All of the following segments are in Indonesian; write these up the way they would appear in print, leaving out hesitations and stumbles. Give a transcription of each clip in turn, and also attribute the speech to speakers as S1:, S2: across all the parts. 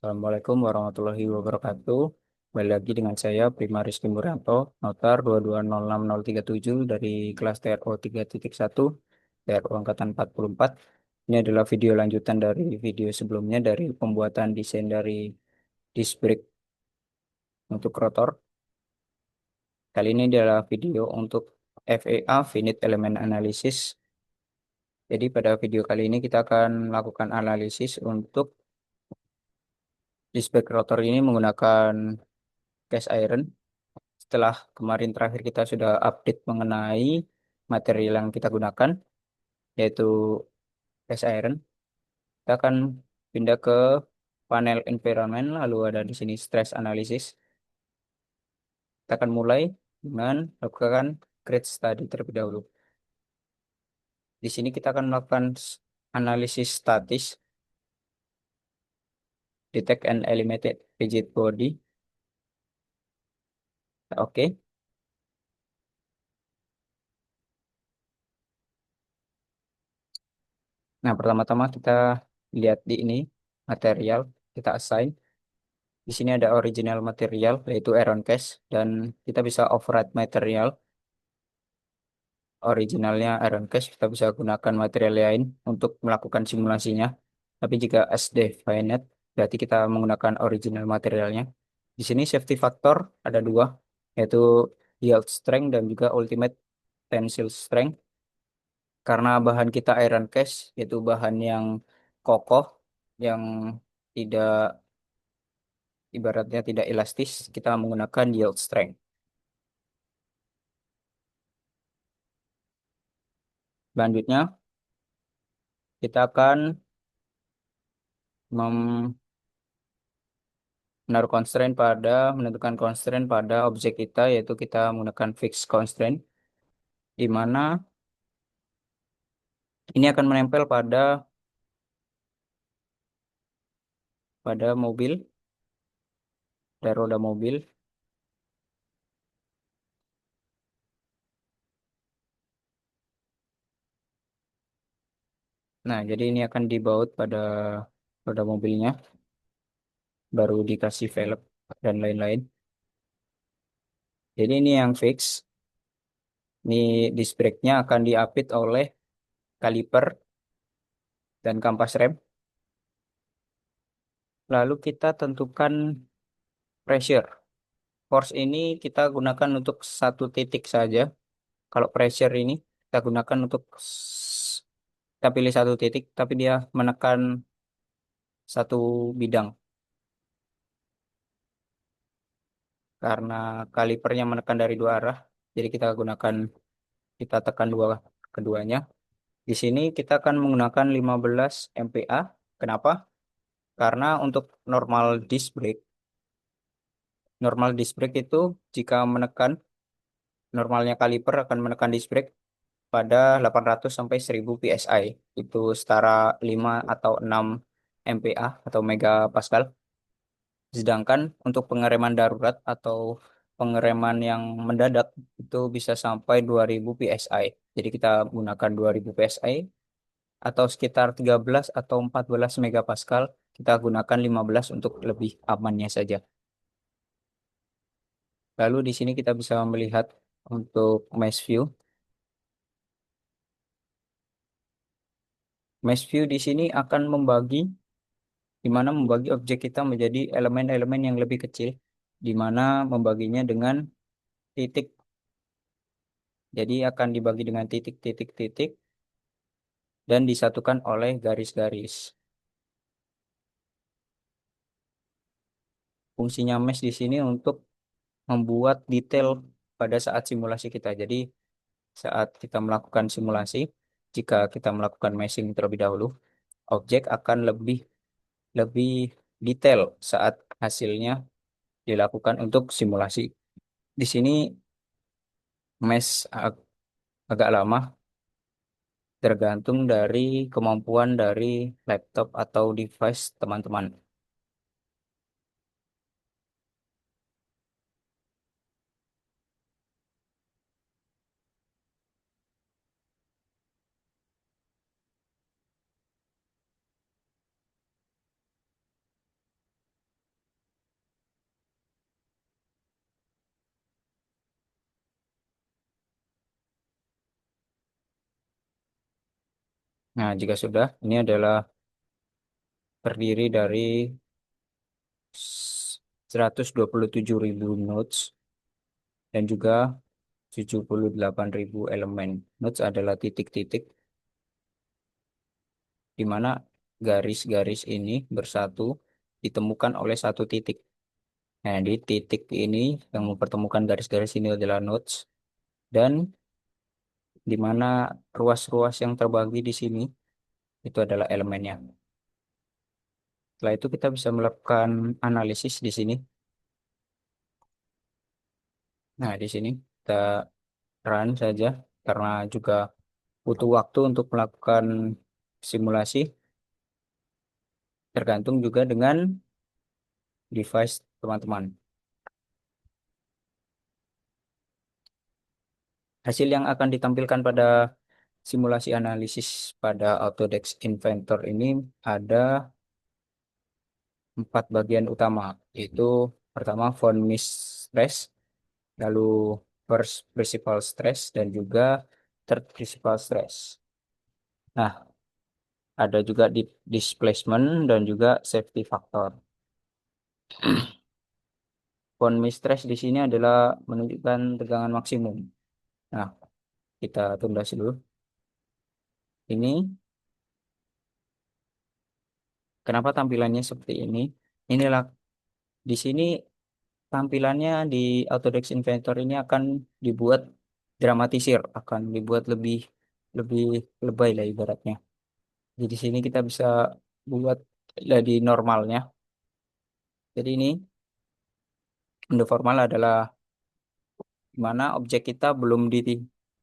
S1: Assalamualaikum warahmatullahi wabarakatuh. Kembali lagi dengan saya Prima Rizky Murianto, notar 2206037 dari kelas TRO 3.1, TRO Angkatan 44. Ini adalah video lanjutan dari video sebelumnya dari pembuatan desain dari disc brake untuk rotor. Kali ini adalah video untuk FEA, Finite Element Analysis. Jadi pada video kali ini kita akan melakukan analisis untuk disc brake rotor ini menggunakan cast iron. Setelah kemarin terakhir kita sudah update mengenai material yang kita gunakan, yaitu cast iron, kita akan pindah ke panel environment, lalu ada di sini stress analysis. Kita akan mulai dengan melakukan grid study terlebih dahulu. Di sini kita akan melakukan analisis statis, detect and eliminate rigid body. Oke. Nah, pertama-tama kita lihat di ini material kita assign. Di sini ada original material yaitu iron cast dan kita bisa override material originalnya iron cast, kita bisa gunakan material lain untuk melakukan simulasinya. Tapi jika as defined berarti kita menggunakan original materialnya. Di sini safety factor ada dua, yaitu yield strength dan juga ultimate tensile strength. Karena bahan kita iron cast yaitu bahan yang kokoh, yang tidak, ibaratnya tidak elastis, kita menggunakan yield strength. Selanjutnya, kita akan menaruh constraint pada, menentukan constraint pada objek kita, yaitu kita menggunakan fixed constraint, di mana ini akan menempel pada mobil, pada roda mobil. Nah, jadi ini akan dibaut pada roda mobilnya, baru dikasih velg dan lain-lain. Jadi ini yang fix. Ini disc brake-nya akan diapit oleh kaliper dan kampas rem. Lalu kita tentukan pressure. Force ini kita gunakan untuk satu titik saja. Kalau pressure ini kita gunakan untuk kita pilih satu titik, tapi dia menekan satu bidang. Karena kalipernya menekan dari dua arah, jadi kita tekan keduanya. Di sini kita akan menggunakan 15 MPa. Kenapa? Karena untuk normal disc brake itu jika menekan, normalnya kaliper akan menekan disc brake pada 800 sampai 1000 psi. Itu setara 5 atau 6 MPa atau megapascal. Sedangkan untuk pengereman darurat atau pengereman yang mendadak itu bisa sampai 2000 psi. Jadi kita gunakan 2000 psi atau sekitar 13 atau 14 megapascal. Kita gunakan 15 untuk lebih amannya saja. Lalu di sini kita bisa melihat untuk mesh view. Mesh view di sini akan di mana membagi objek kita menjadi elemen-elemen yang lebih kecil, di mana membaginya dengan titik. Jadi akan dibagi dengan titik-titik-titik dan disatukan oleh garis-garis. Fungsinya mesh di sini untuk membuat detail pada saat simulasi kita. Jadi saat kita melakukan simulasi, jika kita melakukan meshing terlebih dahulu, objek akan lebih lebih detail saat hasilnya dilakukan untuk simulasi. Di sini agak lama, tergantung dari kemampuan dari laptop atau device teman-teman. Nah, jika sudah, ini adalah terdiri dari 127.000 nodes dan juga 78.000 elemen. Nodes adalah titik-titik di mana garis-garis ini bersatu ditemukan oleh satu titik. Nah, di titik ini yang mempertemukan garis-garis ini adalah nodes dan di mana ruas-ruas yang terbagi di sini itu adalah elemennya. Setelah itu kita bisa melakukan analisis di sini. Nah, di sini kita run saja karena juga butuh waktu untuk melakukan simulasi tergantung juga dengan device teman-teman. Hasil yang akan ditampilkan pada simulasi analisis pada Autodesk Inventor ini ada 4 bagian utama, yaitu pertama von Mises, lalu first principal stress, dan juga third principal stress. Nah, ada juga di displacement dan juga safety factor. Von Mises di sini adalah menunjukkan tegangan maksimum. Nah, kita tunda dulu. Ini kenapa tampilannya seperti ini? Inilah di sini tampilannya di Autodesk Inventor ini akan dibuat dramatisir, akan dibuat lebih lebih lebay lah ibaratnya. Jadi di sini kita bisa buat jadi normalnya. Jadi ini untuk formal adalah di mana objek kita belum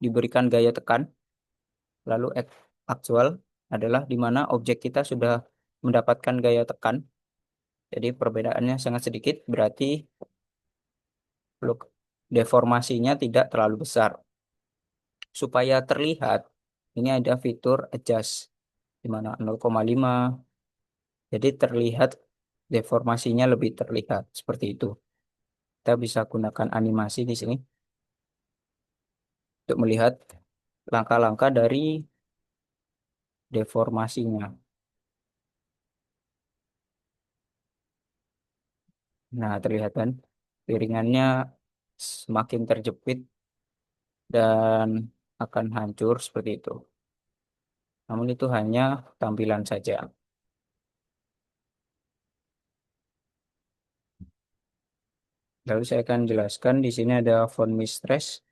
S1: diberikan gaya tekan, lalu aktual adalah di mana objek kita sudah mendapatkan gaya tekan. Jadi perbedaannya sangat sedikit, berarti deformasinya tidak terlalu besar. Supaya terlihat, ini ada fitur adjust di mana 0,5. Jadi terlihat deformasinya lebih terlihat seperti itu. Kita bisa gunakan animasi di sini untuk melihat langkah-langkah dari deformasinya. Nah, terlihat kan piringannya semakin terjepit dan akan hancur seperti itu. Namun itu hanya tampilan saja. Lalu saya akan jelaskan di sini ada von Mises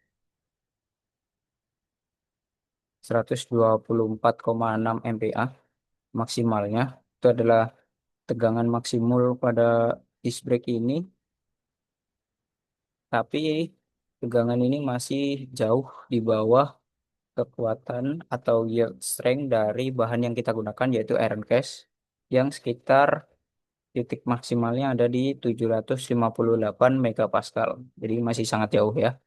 S1: 124,6 MPa maksimalnya. Itu adalah tegangan maksimum pada disc brake ini, tapi tegangan ini masih jauh di bawah kekuatan atau yield strength dari bahan yang kita gunakan yaitu iron cast yang sekitar titik maksimalnya ada di 758 megapascal. Jadi masih sangat jauh ya.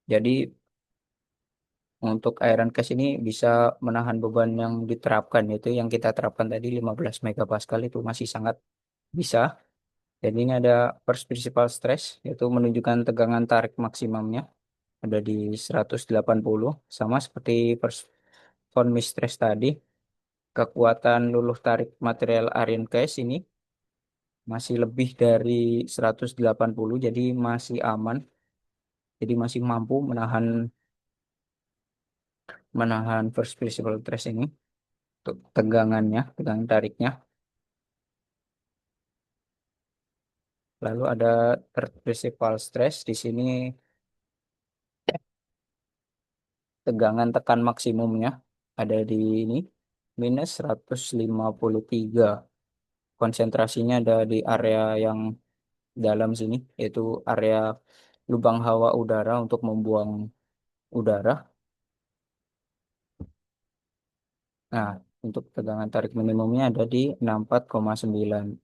S1: Jadi untuk iron cast ini bisa menahan beban yang diterapkan yaitu yang kita terapkan tadi 15 megapascal itu masih sangat bisa. Jadi ini ada first principal stress yaitu menunjukkan tegangan tarik maksimumnya ada di 180 sama seperti first von Mises tadi. Kekuatan luluh tarik material iron case ini masih lebih dari 180 jadi masih aman. Jadi masih mampu menahan menahan first principal stress ini untuk tegangannya, tegangan tariknya. Lalu ada third principal stress di sini tegangan tekan maksimumnya ada di ini minus 153. Konsentrasinya ada di area yang dalam sini, yaitu area lubang hawa udara untuk membuang udara. Nah, untuk tegangan tarik minimumnya ada di 64,9.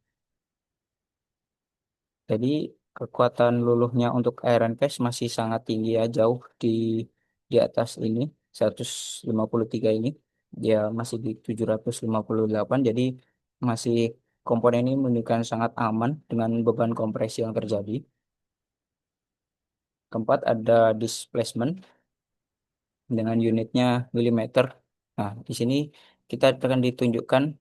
S1: Jadi kekuatan luluhnya untuk iron cast masih sangat tinggi ya, jauh di atas ini 153 ini. Dia masih di 758, jadi masih komponen ini menunjukkan sangat aman dengan beban kompresi yang terjadi. Keempat ada displacement. dengan unitnya milimeter. Nah, di sini kita akan ditunjukkan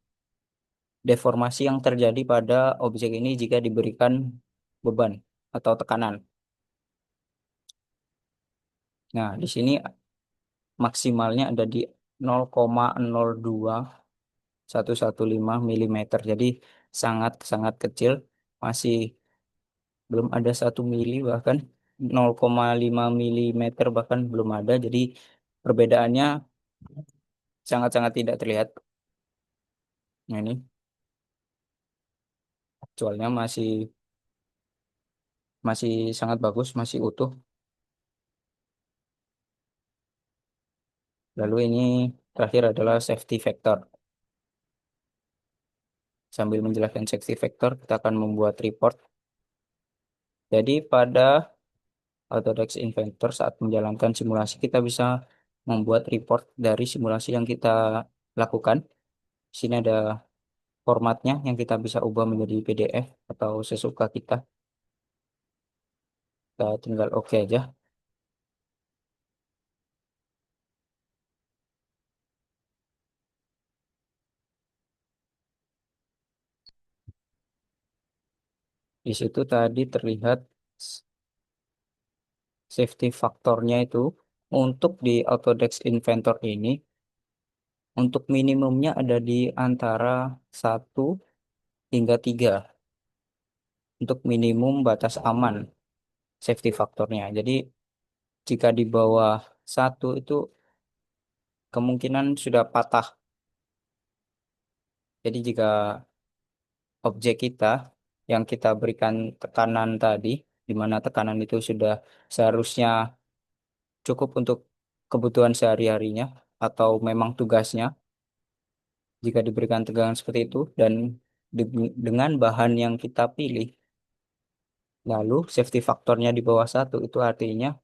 S1: deformasi yang terjadi pada objek ini jika diberikan beban atau tekanan. Nah, di sini maksimalnya ada di 0,02115 milimeter. Jadi sangat-sangat kecil, masih belum ada 1 mili, bahkan 0,5 milimeter bahkan belum ada. Jadi perbedaannya sangat-sangat tidak terlihat. Nah, ini actualnya masih masih sangat bagus, masih utuh. Lalu ini terakhir adalah safety factor. Sambil menjelaskan safety factor, kita akan membuat report. Jadi pada Autodesk Inventor saat menjalankan simulasi, kita bisa membuat report dari simulasi yang kita lakukan. Di sini ada formatnya yang kita bisa ubah menjadi PDF atau sesuka kita. Kita tinggal oke aja. Di situ tadi terlihat safety faktornya itu untuk di Autodesk Inventor ini, untuk minimumnya ada di antara 1 hingga 3 untuk minimum batas aman safety faktornya. Jadi jika di bawah 1 itu kemungkinan sudah patah. Jadi jika objek kita yang kita berikan tekanan tadi, di mana tekanan itu sudah seharusnya cukup untuk kebutuhan sehari-harinya atau memang tugasnya, jika diberikan tegangan seperti itu dan dengan bahan yang kita pilih, lalu safety faktornya di bawah 1, itu artinya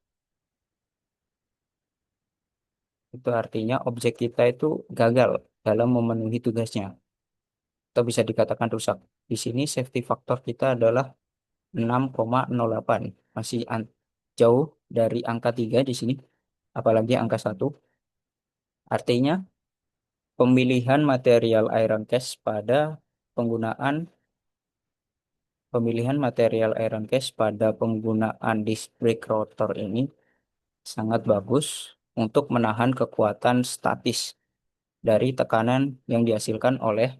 S1: objek kita itu gagal dalam memenuhi tugasnya atau bisa dikatakan rusak. Di sini safety faktor kita adalah 6,08, masih jauh dari angka 3 di sini, apalagi angka 1. Artinya pemilihan material iron cast penggunaan penggunaan disc brake rotor ini sangat bagus untuk menahan kekuatan statis dari tekanan yang dihasilkan oleh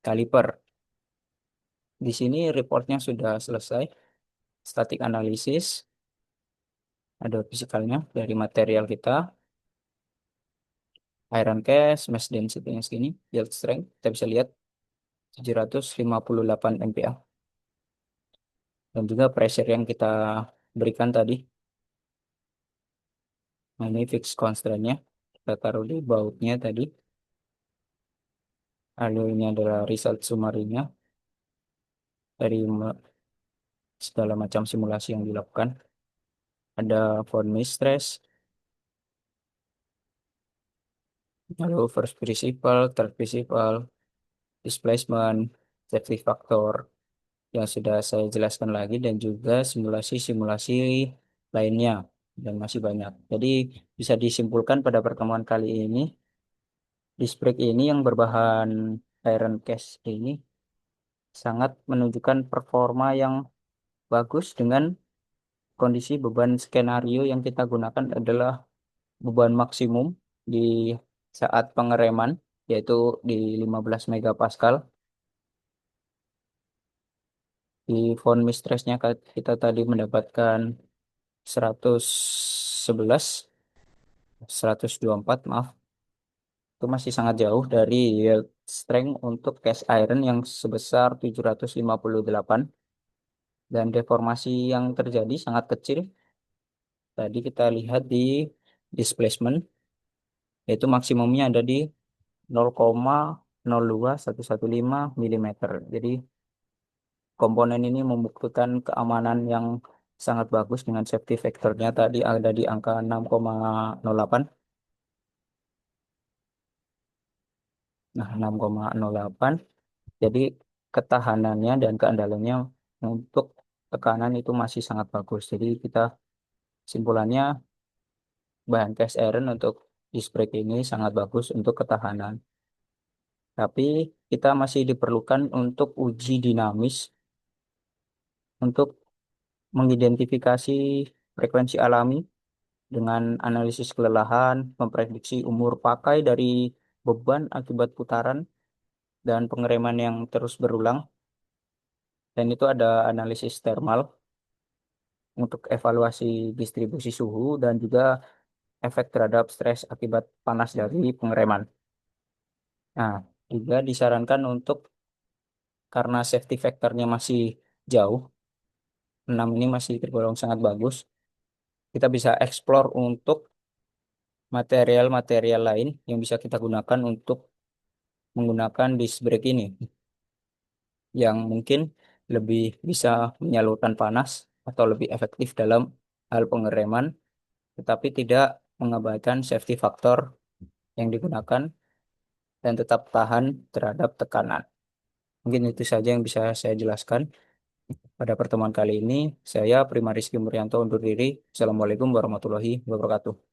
S1: kaliper. Di sini reportnya sudah selesai. Static analysis, ada fisikalnya dari material kita, iron cast, mass density-nya segini, yield strength, kita bisa lihat 758 MPa. Dan juga pressure yang kita berikan tadi. Nah, ini fixed constraint-nya. Kita taruh di bautnya tadi. Lalu ini adalah result summary-nya dari segala macam simulasi yang dilakukan. Ada von Mises, lalu first principle, third principle, displacement, safety factor yang sudah saya jelaskan lagi, dan juga simulasi-simulasi lainnya, dan masih banyak. Jadi bisa disimpulkan pada pertemuan kali ini, disc brake ini yang berbahan iron cast ini sangat menunjukkan performa yang bagus dengan kondisi beban. Skenario yang kita gunakan adalah beban maksimum di saat pengereman, yaitu di 15 megapascal. Di von Mistressnya kita tadi mendapatkan 111, 124, maaf. Itu masih sangat jauh dari yield strength untuk cast iron yang sebesar 758, dan deformasi yang terjadi sangat kecil. Tadi kita lihat di displacement, yaitu maksimumnya ada di 0,02115 milimeter. Jadi komponen ini membuktikan keamanan yang sangat bagus dengan safety factornya tadi ada di angka 6,08. Nah, 6,08. Jadi ketahanannya dan keandalannya untuk tekanan itu masih sangat bagus. Jadi kita simpulannya bahan cast iron untuk disc brake ini sangat bagus untuk ketahanan. Tapi kita masih diperlukan untuk uji dinamis untuk mengidentifikasi frekuensi alami dengan analisis kelelahan, memprediksi umur pakai dari beban akibat putaran dan pengereman yang terus berulang. Dan itu ada analisis thermal untuk evaluasi distribusi suhu dan juga efek terhadap stres akibat panas dari pengereman. Nah, juga disarankan untuk karena safety factor-nya masih jauh, 6 ini masih tergolong sangat bagus, kita bisa explore untuk material-material lain yang bisa kita gunakan untuk menggunakan disc brake ini, yang mungkin lebih bisa menyalurkan panas atau lebih efektif dalam hal pengereman, tetapi tidak mengabaikan safety factor yang digunakan dan tetap tahan terhadap tekanan. Mungkin itu saja yang bisa saya jelaskan pada pertemuan kali ini. Saya Prima Rizky Murianto undur diri. Assalamualaikum warahmatullahi wabarakatuh.